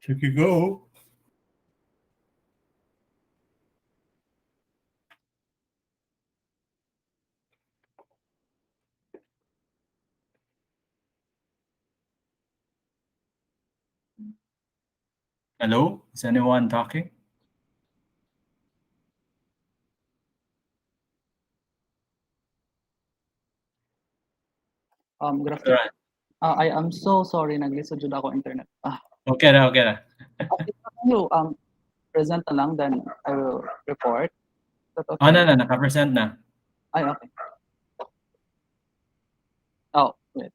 You can go. Hello? Is anyone talking? Good afternoon. Alright. I am so sorry, nag-lisod jud ako internet. Okay na, okay na. If you present na lang, then I will report. Is that Oh, okay? na, naka-present na. Ay, okay. Oh, wait.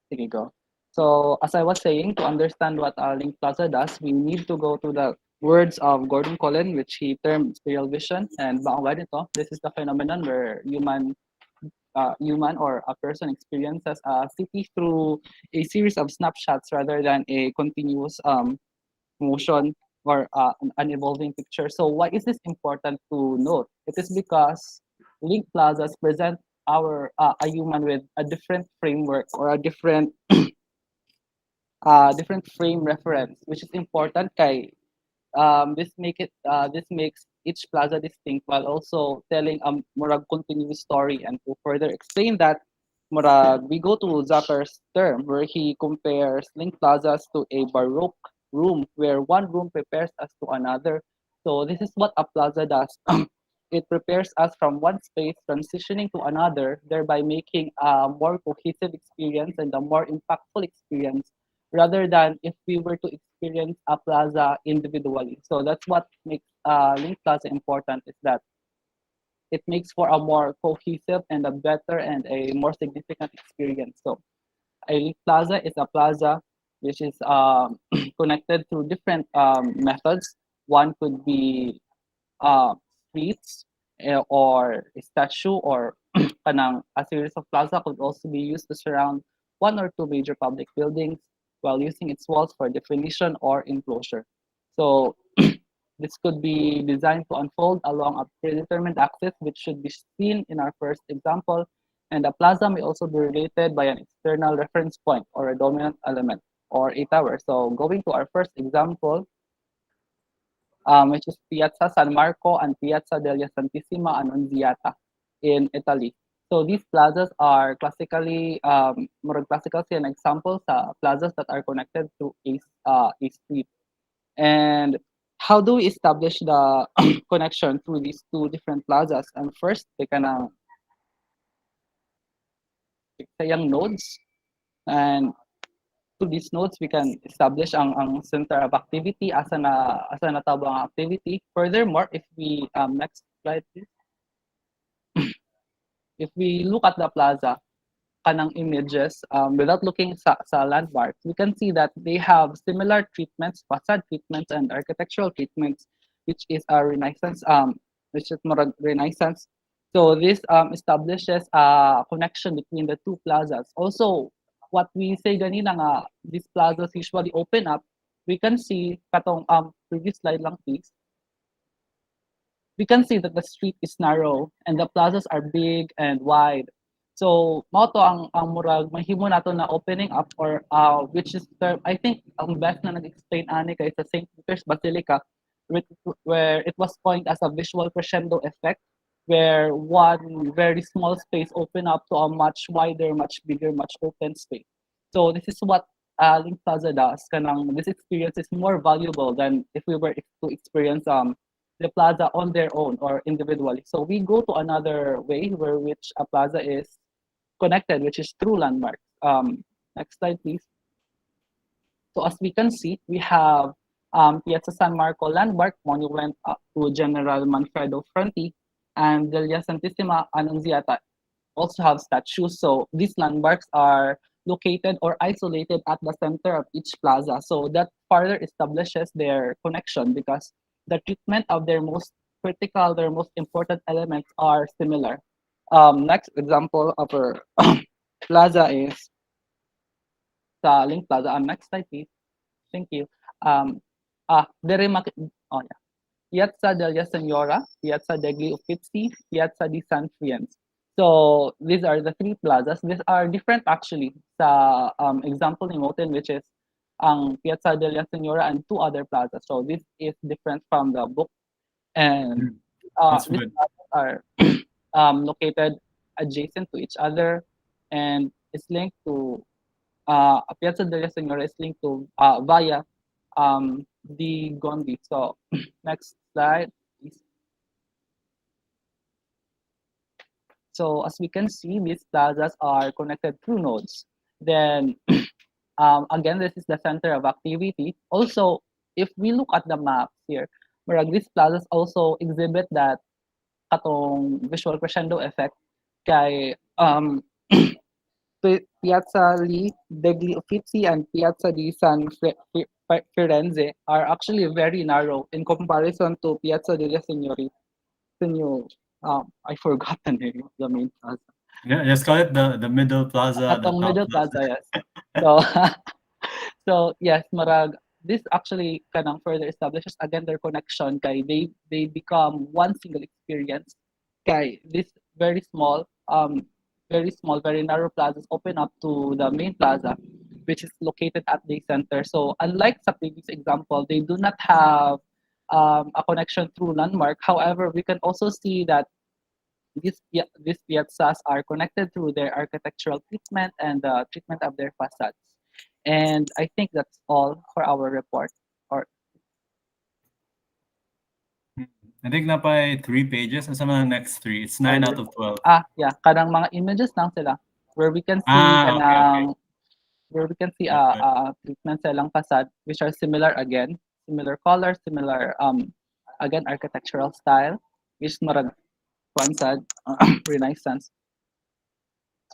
Sige, go. So, as I was saying, to understand what Link Plaza does, we need to go to the words of Gordon Cullen, which he termed serial vision. And baong ito, this is the phenomenon where human or a person experiences a city through a series of snapshots rather than a continuous motion or an evolving picture. So why is this important to note? It is because link plazas present our a human with a different framework or a different frame reference, which is important kay this makes each plaza distinct while also telling a murag continuous story. And to further explain that, murag we go to Zucker's term where he compares link plazas to a baroque room where one room prepares us to another. So this is what a plaza does. It prepares us from one space transitioning to another, thereby making a more cohesive experience and a more impactful experience rather than if we were to experience a plaza individually. So that's what makes Link Plaza important, is that it makes for a more cohesive and a better and a more significant experience. So a Link Plaza is a plaza which is connected through different methods. One could be uh, streets or a statue or kanang a series of plaza could also be used to surround one or two major public buildings while using its walls for definition or enclosure. So this could be designed to unfold along a predetermined axis, which should be seen in our first example. And a plaza may also be related by an external reference point or a dominant element or a tower. So going to our first example, which is Piazza San Marco and Piazza della Santissima Annunziata in Italy. So these plazas are classically, murag classical siya na example sa plazas that are connected to a street. And how do we establish the connection through these two different plazas? And first, they can sayang nodes. And through these nodes, we can establish ang center of activity, asa natabo ang activity. Furthermore, if we next slide please. If we look at the plaza kanang images without looking sa landmarks, we can see that they have similar treatments, facade treatments, and architectural treatments, which is a renaissance, which is more renaissance. So this establishes a connection between the two plazas. Also, what we say ganina nga, these plazas usually open up. We can see katong previous slide lang please. We can see that the street is narrow and the plazas are big and wide. So mao to ang murag mahimo nato na opening up or which is I think ang best na nag-explain ani kay sa St. Peter's Basilica where it was coined as a visual crescendo effect where one very small space open up to a much wider, much bigger, much open space. So this is what Link Plaza does. Kanang this experience is more valuable than if we were to experience the plaza on their own or individually. So we go to another way where which a plaza is connected, which is through landmarks. Next slide, please. So as we can see, we have Piazza San Marco landmark monument to General Manfredo Fronti and Villa Santissima Annunziata also have statues. So these landmarks are located or isolated at the center of each plaza. So that further establishes their connection because the treatment of their most critical, their most important elements are similar. Next example of our plaza is sa Link Plaza. Next slide, please. Thank you. Um, Dere oh yeah. Piazza della Signora, Piazza degli Uffizi, Piazza di San Friens. So these are the three plazas. These are different actually sa example ni Moten, which is ang Piazza della Signora and two other plazas. So this is different from the book, and Mm, that's these good. plazas are located adjacent to each other, and is linked to Piazza della Signora is linked to via the Gondi. So next slide. Please. So as we can see, these plazas are connected through nodes. Then again, this is the center of activity. Also, if we look at the maps here, where these plazas also exhibit that katong visual crescendo effect kay Piazza degli Uffizi and Piazza di Firenze are actually very narrow in comparison to Piazza della Signor. I forgot the name of the main plaza. Yeah, let's call it the middle plaza, the Katong top middle plaza. plaza, yes. So so yes, marag this actually kanang further establishes again their connection kay they become one single experience kay this very small very small very narrow plazas open up to the main plaza which is located at the center. So unlike sa previous example, they do not have a connection through landmark. However, we can also see that these piazzas are connected through their architectural treatment and the treatment of their facades. And I think that's all for our report. Or Mm. I think na by 3 pages. And some of the next three. It's 9 out of 12. yeah, kanang mga images lang sila where we can see Ah, okay, okay. where we can see Good, good. treatment sa ilang facade which are similar again, similar colors, similar again architectural style which marag kuan sad Renaissance.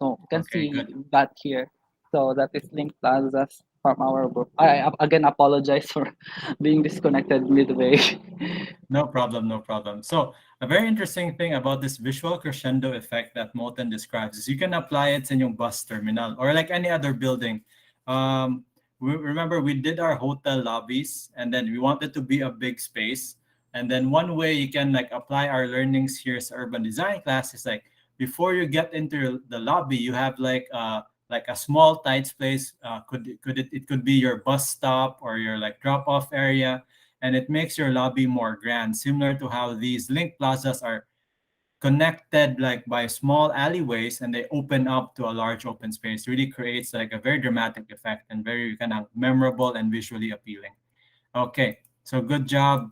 So you can Okay, see good. that here. So that is linked plazas from our book. Again apologize for being disconnected midway. No problem, no problem. So, a very interesting thing about this visual crescendo effect that Moten describes is you can apply it in your bus terminal or like any other building. Remember, we did our hotel lobbies and then we wanted to be a big space. And then one way you can like apply our learnings here as urban design class is like before you get into the lobby, you have like a small tight space. It could be your bus stop or your like drop off area, and it makes your lobby more grand, similar to how these link plazas are connected like by small alleyways and they open up to a large open space. Really creates like a very dramatic effect and very kind of memorable and visually appealing. Okay, so good job,